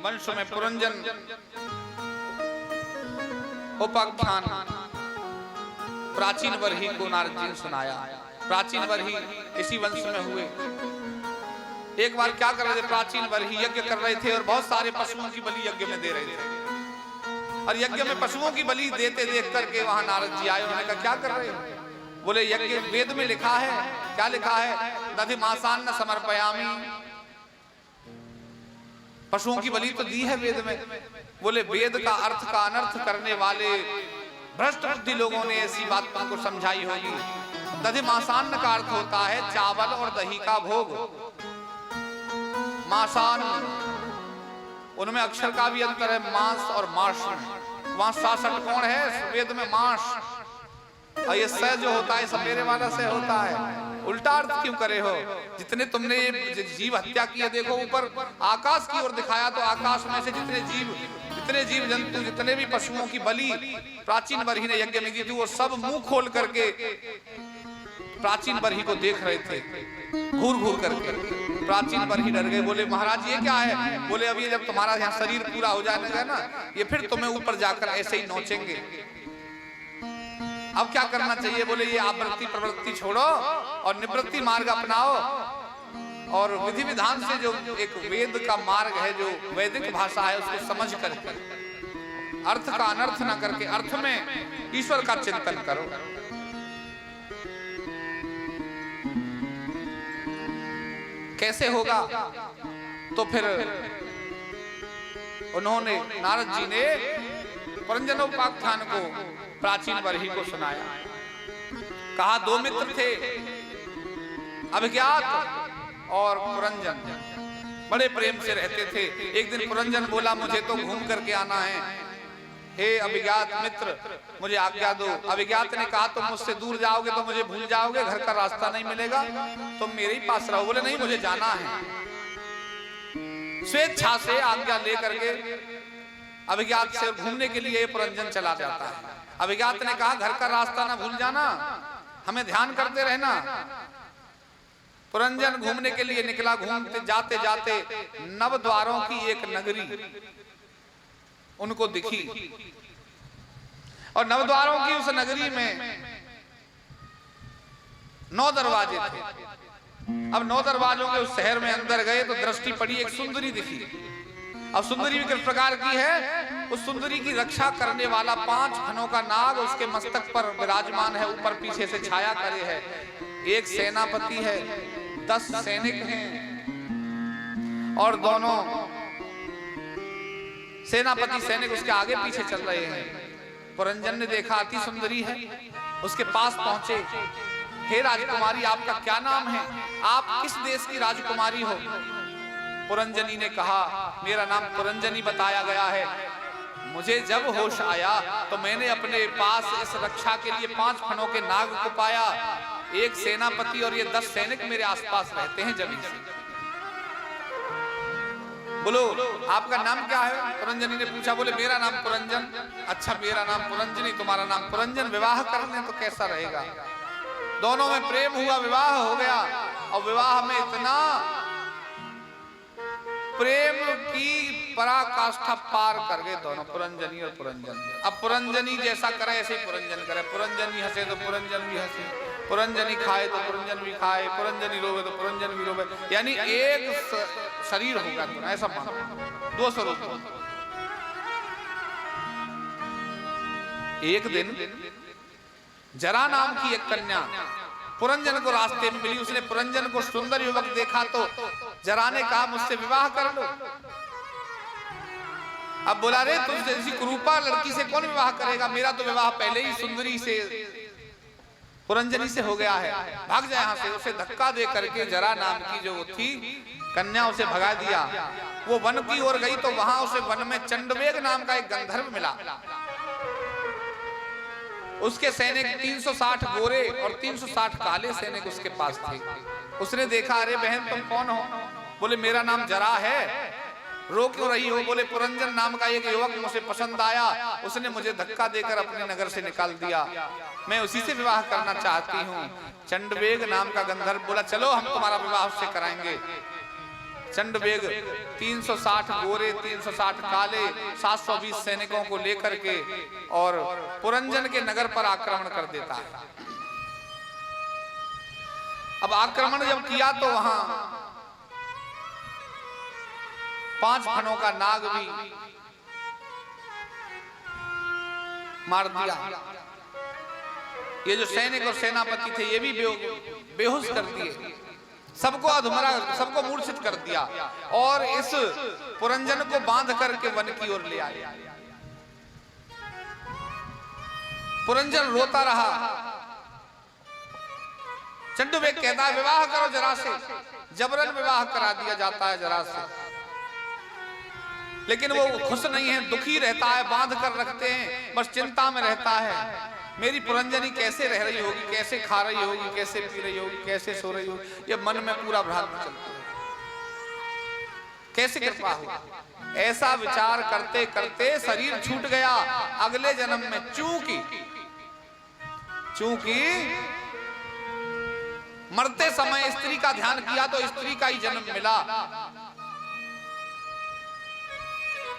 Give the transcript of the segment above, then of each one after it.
वंश में पुरंजन उपाख्यान प्राचीन बरही को नारद जी ने सुनाया। प्राचीन बरही इसी वंश में हुए। एक बार क्या कर रहे थे, प्राचीन बरही यज्ञ कर रहे थे और बहुत सारे पशुओं की बलि यज्ञ में दे रहे थे। और यज्ञ में पशुओं की बलि देते देख करके वहां नारद जी आए। उन्होंने कहा क्या कर रहे हो? बोले यज्ञ वेद में लिखा है। क्या लिखा है? दधि मासान न समर्पयामी। पशुओं की बलि तो दी है वेद में। बोले वेद का अर्थ का अनर्थ करने वाले भ्रष्ट बुद्धि लोगों ने ऐसी बात तुमको समझाई होगी। दधि मासान का अर्थ होता है चावल और दही का भोग। मासान उनमें अक्षर का भी अंतर है, मांस और मांस में। वहां 66 कोण है, वेद में मांस। और ये स जो होता है सपेरे वाला से होता है। उल्टा अर्थ क्यों करे हो? जितने तुमने जीव हत्या किया, देखो ऊपर आकाश की ओर दिखाया तो आकाश में से जितने जीव जंतु, जितने भी पशुओं की बलि प्राचीन बरही ने यज्ञ में दी थी, वो सब मुंह खोल करके प्राचीन बरही को देख रहे थे, घूर घूर करके। प्राचीन बरही डर गए। बोले महाराज ये क्या है? बोले अभी जब तुम्हारा यहाँ शरीर पूरा हो जाएगा ना, ये फिर तुम्हें ऊपर जाकर ऐसे ही नोचेंगे। अब क्या करना चाहिए? बोले ये आवृत्ति प्रवृत्ति छोड़ो और निवृत्ति मार्ग अपनाओ। और विधि विधान से जो एक वेद का मार्ग है, जो वैदिक भाषा है, उसको समझ करके अर्थ का अनर्थ ना करके अर्थ में ईश्वर का चिंतन करो। कैसे होगा? तो फिर उन्होंने नारद जी ने पुरंजनोपाख्यान को प्राचीन बरही को सुनाया। कहा दो मित्र थे, अभिज्ञात और पुरंजन, बड़े प्रेम से रहते थे। एक दिन पुरंजन बोला मुझे तो घूम करके आना है, हे अभिज्ञात मित्र मुझे आज्ञा दो। अभिज्ञात ने कहा तुम मुझसे दूर जाओगे तो मुझे भूल जाओगे, घर का रास्ता नहीं मिलेगा, तुम मेरे ही पास रहो। बोले नहीं मुझे जाना है। स्वेच्छा से आज्ञा लेकर के अभिज्ञात से घूमने के लिए पुरंजन चला जाता है। अभिज्ञात ने कहा घर का रास्ता ना भूल जाना, हमें ध्यान करते रहना। पुरंजन घूमने के लिए निकला। घूमते जाते जाते नव द्वारों की एक नगरी उनको दिखी और नवद्वारों की उस नगरी में 9 दरवाजे थे। अब 9 दरवाजों के उस शहर में अंदर गए तो दृष्टि पड़ी, एक सुंदरी दिखी। अब सुंदरी भी किस प्रकार की है? उस सुंदरी की रक्षा करने वाला 5 फनों का नाग उसके मस्तक पर विराजमान है, ऊपर पीछे से छाया करे है। एक सेनापति है, 10 सैनिक हैं और दोनों सेनापति सैनिक उसके आगे पीछे चल रहे हैं। पुरंजन ने देखा अति सुंदरी है, उसके पास पहुंचे। हे राजकुमारी आपका क्या नाम है? आप किस देश की राजकुमारी हो? पुरंजनी ने कहा मेरा नाम पुरंजनी बताया गया है। मुझे जब होश आया तो मैंने अपने पास इस रक्षा के लिए 5 फनों के नाग को पाया, एक सेनापति और ये 10 सैनिक मेरे आसपास रहते हैं जमीन से। बोलो आपका नाम क्या है? पुरंजनी ने पूछा। बोले मेरा नाम पुरंजन। अच्छा मेरा नाम पुरंजनी, तुम्हारा नाम पुरंजन, विवाह कर लें तो कैसा रहेगा? दोनों में प्रेम हुआ, विवाह हो गया। और विवाह में इतना प्रेम की पराकाष्ठा पार कर गए दोनों, पुरंजनी और पुरंजन। अब पुरंजनी जैसा करे ऐसे ही पुरंजन करे। पुरंजनी हंसे तो पुरंजन भी हंसे, पुरंजनी खाए तो पुरंजन भी खाए, पुरंजनी रोवे तो पुरंजन भी रोवे। यानी एक शरीर होगा तो ऐसा मानो, 2 स्वरूप। एक दिन जरा नाम की एक कन्या पुरंजन को रास्ते में मिली। उसने पुरंजन को सुंदर युवक देखा तो जरा ने कहा मुझसे विवाह कर लो। अब बोला रे तुम जैसी कुरूपा लड़की से कौन विवाह करेगा? मेरा तो विवाह पहले ही सुंदरी से, पुरंजनी से हो गया है, भाग जाए यहाँ से। उसे धक्का दे करके जरा नाम की जो थी कन्या उसे भगा दिया। वो वन की ओर गई तो वहां उसे वन में चंडवेग नाम का एक गंधर्व मिला। उसके सैनिक 360 गोरे और 360 काले सैनिक उसके पास थे। उसने देखा अरे बहन तुम कौन हो? बोले मेरा नाम जरा है। रो क्यों रही हो? बोले पुरंजन नाम का एक युवक मुझे पसंद आया, उसने मुझे धक्का देकर अपने नगर से निकाल दिया, मैं उसी से विवाह करना चाहती हूँ। चंडवेग नाम का गंधर्व बोला चलो हम तुम्हारा विवाह उससे कराएंगे। चंडवेग 360 गोरे 360 काले 720 सैनिकों को लेकर के और पुरंजन के नगर पर आक्रमण कर देता है। अब आक्रमण जब किया तो वहां 5 फणों का नाग भी मार दिया। ये जो सैनिक और सेनापति थे ये भी बेहोश कर दिए, सबको अधमरा, सबको मूर्छित कर दिया और इस पुरंजन को बांध करके वन की ओर ले आए। पुरंजन रोता रहा। चंडवेग कहता है विवाह करो जरा से, जबरन विवाह करा दिया जाता है जरा से, लेकिन वो खुश नहीं है, दुखी रहता है, बांध कर रखते हैं, बस चिंता में रहता है मेरी पुरंजनी कैसे रह रही होगी, कैसे खा रही होगी, कैसे पी रही होगी, कैसे सो रही होगी, ये मन में पूरा भ्रांत चलता है, कैसे कृपा हो। ऐसा विचार करते करते शरीर छूट गया। अगले जन्म में चूंकि मरते समय स्त्री का ध्यान किया तो स्त्री का ही जन्म मिला।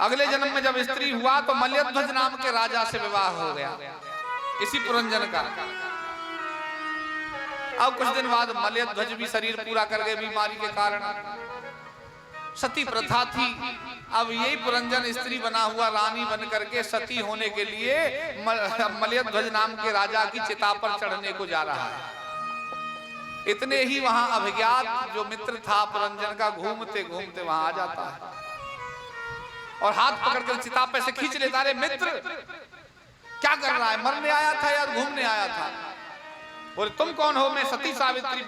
अगले जन्म में जब स्त्री हुआ तो मल्यध्वज नाम के राजा से विवाह हो गया, इसी पुरंजन का। अब कुछ दिन बाद मल्यध्वज भी शरीर पूरा कर गए बीमारी के कारण। सती प्रथा थी, अब यही पुरंजन स्त्री बना हुआ रानी बन करके सती होने के लिए मल्यध्वज नाम के राजा की चिता पर चढ़ने को जा रहा है। इतने ही वहां अभिज्ञात जो मित्र था पुरंजन का घूमते घूमते वहां आ जाता है और हाथ पकड़कर चिता पे से खींच लेता। अरे मित्र क्या कर रहा है, मरने आया था या घूमने आया था? और तुम कौन हो? मैं सती सावित्री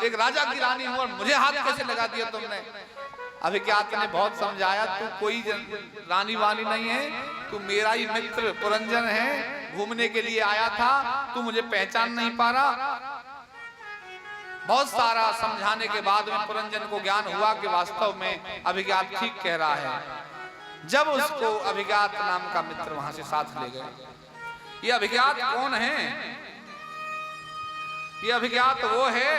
एक राजा की रानी हूं और मुझे हाथ कैसे लगा दिया तुमने? अभिज्ञात ने बहुत समझाया, तू कोई रानी वानी नहीं है, तू मेरा ही मित्र पुरंजन है, घूमने के लिए आया था, तू मुझे पहचान नहीं पा रहा। बहुत सारा समझाने के बाद में पुरंजन को ज्ञान हुआ कि वास्तव में अभिज्ञात ठीक कह रहा है। जब उसको अभिज्ञात नाम का मित्र वहां से साथ ले गए। ये अभिज्ञात कौन है? ये अभिज्ञात वो है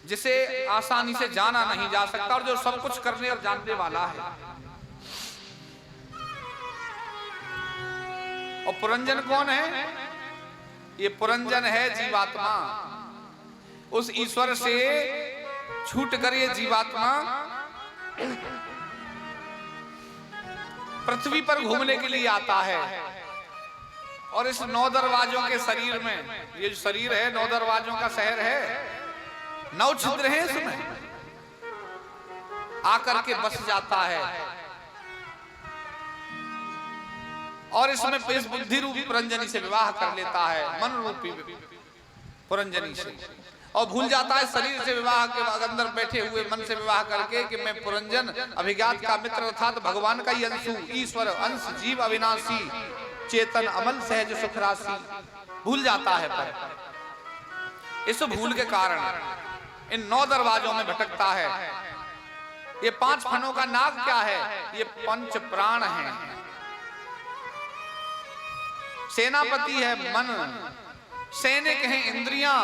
जिसे आसानी से जाना नहीं जा सकता और जो सब कुछ करने और जानने वाला है। और पुरंजन कौन है? ये पुरंजन है जीवात्मा। उस ईश्वर से छूट कर ये जीवात्मा पृथ्वी पर घूमने के लिए आता है और इस 9 दरवाजों के शरीर में, ये जो शरीर है 9 दरवाजों का शहर है, 9 छिद्र हैं इसमें, आकर के बस जाता है और इसमें इस बुद्धि रूपी पुरंजनी से विवाह कर लेता है, मन रूपी पुरंजनी से, और भूल जाता है शरीर से विवाह के अंदर बैठे हुए मन से विवाह करके कि मैं पुरंजन अभिज्ञात का मित्र अर्थात भगवान का ही अंशु, ईश्वर अंश, जीव अविनाशी, चेतन अमल सहज सुख राशि, भूल जाता है। पर इस भूल के कारण इन 9 दरवाजों में भटकता है। ये 5 फणों का नाग क्या है? ये 5 प्राण हैं। सेनापति है मन, सैनिक हैं इंद्रियां,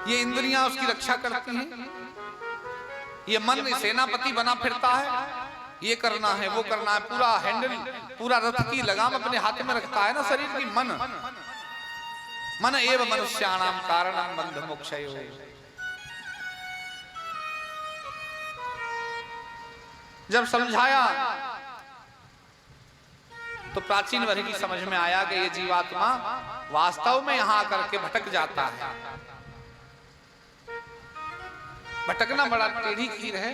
ये इंद्रियां उसकी रक्षा करती हैं। ये मन सेनापति बना फिरता है, ये करना है वो करना है, पूरा हैंडल, पूरा रथ की लगाम अपने हाथ में रखता है ना शरीर की। मन एव मनुष्याणाम कारणम बंध मोक्षयो। जब समझाया तो प्राचीन वर्ग की समझ में आया कि ये जीवात्मा वास्तव में यहां आकर के भटक जाता है। भटकना बड़ा टेढ़ी खीर है।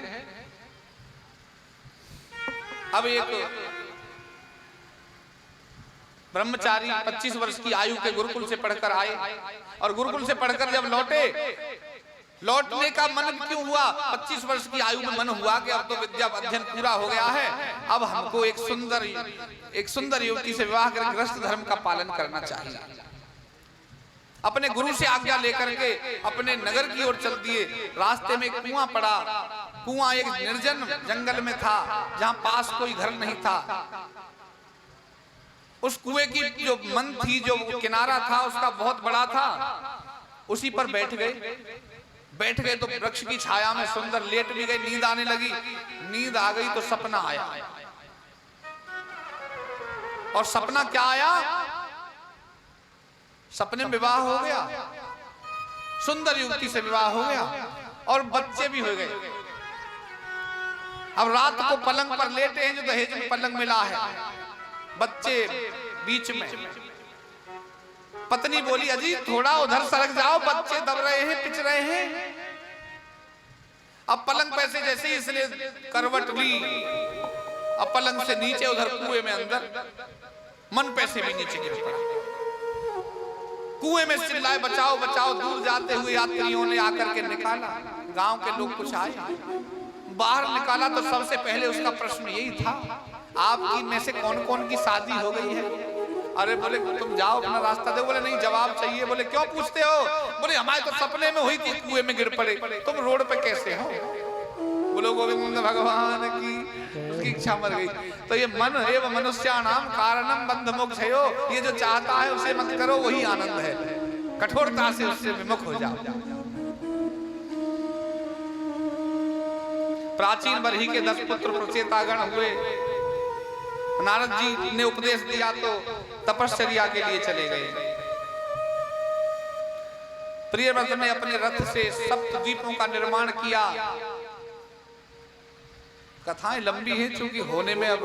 अब एक ब्रह्मचारी 25 वर्ष की आयु के गुरुकुल से पढ़कर आए और गुरुकुल से पढ़कर जब लौटे, लौटने का मन क्यों हुआ? 25 वर्ष की आयु में मन हुआ कि अब तो विद्या अध्ययन पूरा हो गया है, अब हमको एक सुंदर युवती से विवाह कर गृहस्थ धर्म का पालन करना चाहिए। अपने गुरु से आज्ञा लेकर के अपने नगर की ओर चल दिए। रास्ते में एक कुआं पड़ा। कुआं एक निर्जन जंगल में था जहां पास कोई घर नहीं था। उस कुएं की जो मन थी, जो किनारा था उसका बहुत बड़ा था, उसी पर बैठ गए बैठ गए तो वृक्ष की छाया में सुंदर लेट भी गए, नींद आने लगी। नींद आ गई तो सपना आया, और सपना क्या आया? सपने में विवाह हो गया, सुंदर युवती से विवाह हो गया और बच्चे भी हो गए। अब रात को पलंग पर लेटे हैं, जो दहेज में पलंग मिला है, बच्चे बीच में। पत्नी बोली, अजी थोड़ा उधर सरक जाओ, बच्चे दब रहे हैं, पिच रहे हैं। अब पलंग पे से जैसे ही इसने करवट ली, अब पलंग से नीचे उधर कुएं में अंदर, मन पैसे भी नीचे गिर पड़ा। कुएं में चिल्लाए, बचाओ बचाओ। दूर जाते हुए यात्रियों ने आकर के निकाला, गांव के लोग कुछ आए, बाहर निकाला तो सबसे पहले उसका प्रश्न यही था, आपकी में से कौन कौन की शादी हो गई है? अरे बोले तुम जाओ अपना रास्ता दो। बोले नहीं, जवाब चाहिए। बोले क्यों पूछते हो? बोले हमारे तो सपने में हुई थी, कुएं में गिर पड़े, तुम रोड पे कैसे हो? बोलो गोविंद भगवान की, उसकी इच्छा मर गई। तो ये मन एवं मनुष्याणाम कारणम बंध मोक्षयो, ये जो चाहता है उसे मत करो, वही आनंद है। कठोरता से उससे विमुख हो जाओ। प्राचीन बरही के 10 पुत्र प्रचेतागण हुए। नारद जी ने उपदेश दिया तो तपश्चर्या के लिए चले गए। प्रियव्रत ने अपने रथ से सप्तद्वीपों का निर्माण किया। कथाएं लंबी हैं, क्योंकि होने में अब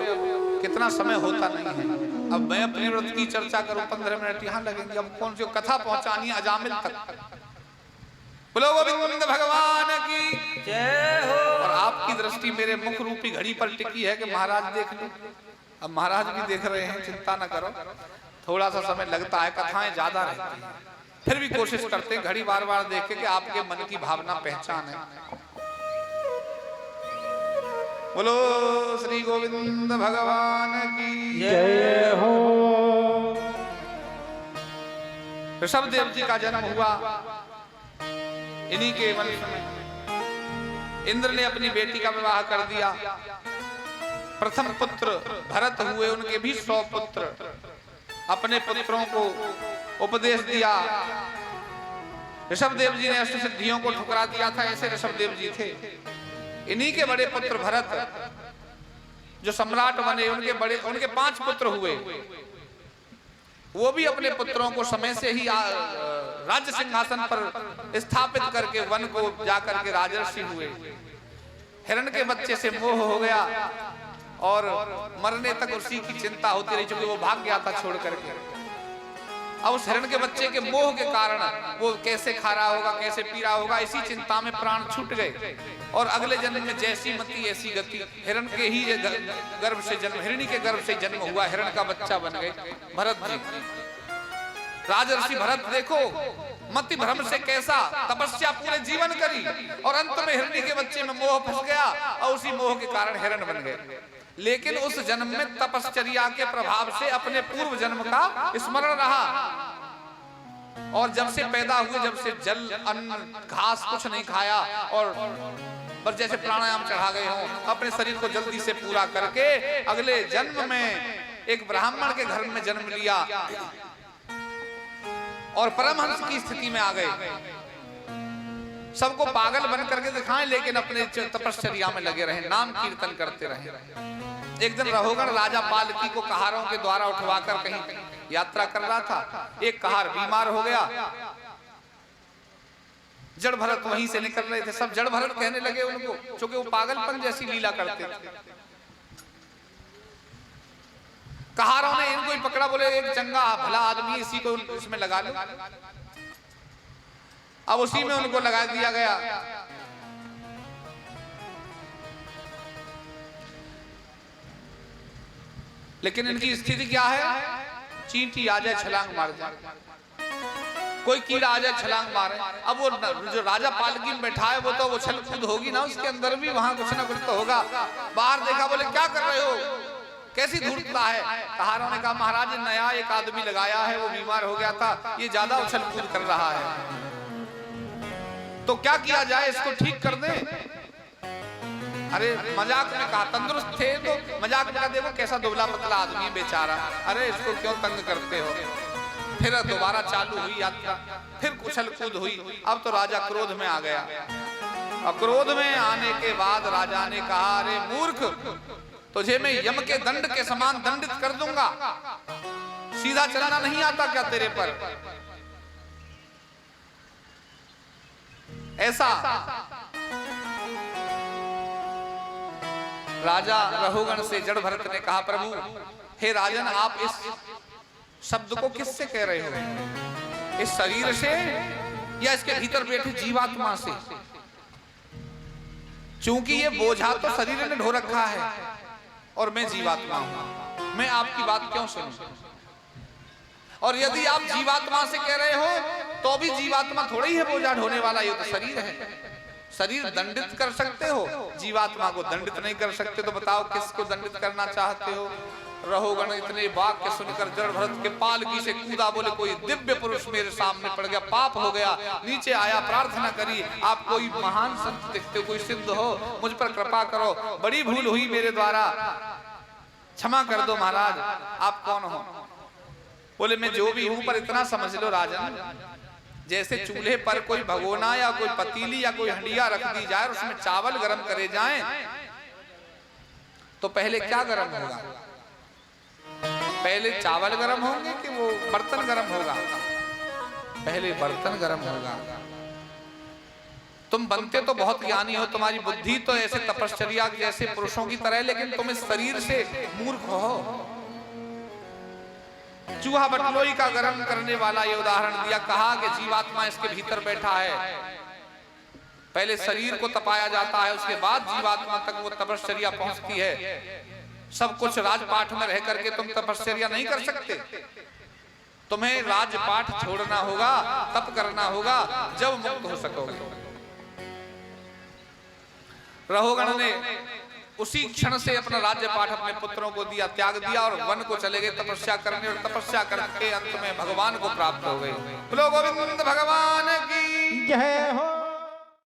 कितना समय होता नहीं है। अब मैं अपने व्रत की चर्चा करूं, 15 मिनट यहाँ लगेंगे। अब कौन सी कथा पहुंचानी है अजामिल तक। बोलो गोविंद भगवान की जय हो। और आपकी दृष्टि मेरे मुख रूपी घड़ी पर टिकी है कि महाराज देख लो। अब महाराज भी देख रहे हैं, चिंता न करो, थोड़ा सा समय लगता है, कथाएं ज्यादा रहती हैं, फिर भी कोशिश करते हैं घड़ी बार बार देख के कि आपके मन की भावना पहचाने। बोलो श्री गोविंद भगवान की जय हो। ऋषभदेव जी का जन्म हुआ इन्हीं के वंश में। इंद्र ने अपनी बेटी का विवाह कर दिया। प्रथम पुत्र भरत हुए, उनके भी 100 पुत्र। अपने पुत्रों को उपदेश दिया। ऋषभदेव जी ने अष्ट सिद्धियों को ठुकरा दिया था, ऐसे ऋषभदेव जी थे। इन्हीं के बड़े पुत्र भरत जो सम्राट बने, उनके 5 पुत्र हुए। वो भी अपने पुत्रों को समय से ही राज्य सिंहासन पर स्थापित करके वन को जाकर के राजर्षि हुए। हिरण के बच्चे से मोह हो गया और मरने तक उसी की चिंता होती रही, क्योंकि वो भाग गया था छोड़ करके। अब उस हिरण के बच्चे के मोह के कारण वो कैसे खा रहा होगा, कैसे पी रहा होगा, इसी चिंता में प्राण छूट गए। और अगले जन्म में जैसी मति ऐसी गति, हिरण के ही गर्भ से जन्म, हिरणी के गर्भ से जन्म हुआ, हिरण का बच्चा बन गए भरत जी। राजर्षि भरत देखो, मति भ्रम से कैसा तपस्या पूरे जीवन करी और अंत में हिरणी के बच्चे में मोह फंस गया और उसी मोह के कारण हिरण बन गए। लेकिन उस जन्म में तपश्चर्या के प्रभाव से अपने पूर्व जन्म का स्मरण रहा। और जब से पैदा हुए, जब से जल अन्न घास कुछ नहीं खाया और बस जैसे प्राणायाम चढ़ा गए हों, अपने शरीर को जल्दी से पूरा करके अगले जन्म में एक ब्राह्मण के घर में जन्म लिया और परमहंस की स्थिति में आ गए। सबको पागल बन करके दिखाएं, लेकिन अपने तपश्चर्या में लगे रहे, नाम कीर्तन करते रहे। एक दिन रहोगण राजा पालकी को कहारों के द्वारा उठवाकर कहीं यात्रा कर रहा था। एक कहार बीमार हो गया, जड़ भरत वहीं से निकल रहे थे। सब जड़ भरत कहने लगे उनको, क्योंकि वो पागलपन जैसी लीला करते थे। कहारों ने इनको ही पकड़ा, बोले एक चंगा भला आदमी, इसी को इसमें लगा लो। अब उसी में उनको लगा दिया गया। लेकिन इनकी स्थिति क्या है? चींटी आ जाए छलांग मार जाए, कोई कीड़ा आ जाए छलांग मारे। अब वो जो राजा पालकी में बैठा है वो तो उछल कूद होगी ना, उसके अंदर भी वहां कुछ ना कुछ तो होगा। बाहर देखा, बोले क्या कर रहे हो, कैसी धूर्तता है। कहारों ने कहा महाराज नया एक आदमी लगाया है, वो बीमार हो गया था, ये ज्यादा उछल कूद कर रहा है, तो क्या किया जाए, इसको ठीक कर दें। अरे मजाक में कहा, तंदुरुस्त थे तो मजाक में कहा, देखो कैसा दुबला पतला आदमी है बेचारा, अरे इसको क्यों तंग करते हो। फिर दोबारा चालू हुई यात्रा, फिर कुशल कूद हुई। अब तो राजा क्रोध में आ गया। और क्रोध में आने के बाद राजा ने कहा, अरे मूर्ख, तुझे मैं यम के दंड के समान दंडित कर दूंगा, सीधा चलना नहीं आता क्या तेरे पर? ऐसा राजा रहुगण से जड़ भरत ने कहा, प्रभु हे राजन, आप इस शब्द को किससे कह रहे हो? इस शरीर से या इसके भीतर बैठे जीवात्मा से? क्योंकि ये बोझा तो शरीर ने ढो रखा है और मैं जीवात्मा हूं, मैं आपकी बात क्यों सुनूं? और यदि आप जीवात्मा से कह रहे हो तो भी जीवात्मा थोड़ा ही है बोझा ढोने वाला, ये तो शरीर है। शरीर दंडित कर सकते हो, जीवात्मा को दंडित नहीं कर सकते। तो बताओ किसको दंडित करना चाहते हो? रहुगण इतने वाक्य सुनकर जड़ भरत के पालकी से कूदा, बोले कोई दिव्य पुरुष मेरे सामने पड़ गया, पाप हो गया। नीचे आया, प्रार्थना करी, आप कोई महान संत दिखते हो, कोई सिद्ध हो, मुझ पर कृपा करो, बड़ी भूल हुई मेरे द्वारा, क्षमा कर दो महाराज। आप कौन हो? बोले मैं जो भी हूं, पर इतना समझ लो राजन, जैसे चूल्हे पर कोई भगोना या कोई पतीली या कोई हंडिया रख दी जाए और उसमें चावल गर्म करे जाएं, तो पहले क्या गर्म होगा? पहले चावल गर्म होंगे कि वो बर्तन गर्म होगा? पहले बर्तन गर्म होगा। तुम बनते तो बहुत ज्ञानी हो, तुम्हारी बुद्धि तो ऐसे तपश्चर्या जैसे पुरुषों की तरह, लेकिन तुम इस शरीर से मूर्ख हो। चूहा बटलोई का गर्म करने वाला ये उदाहरण दिया, कहा कि जीवात्मा इसके भीतर बैठा है, पहले शरीर को तपाया जाता है, उसके बाद जीवात्मा तक वो तपश्चर्या पहुंचती है। सब कुछ राजपाठ में रह करके तुम तपश्चर्या नहीं कर सकते, तुम्हें राजपाठ छोड़ना होगा, तप करना होगा, जब मुक्त हो सकोगे। रहुगण ने उसी क्षण से अपना राज्यपाठ अपने पुत्रों को दिया, त्याग दिया और वन को चले गए तपस्या करने, और तपस्या करके अंत में भगवान को प्राप्त हो गए। बोलो गोविंद भगवान की जय हो।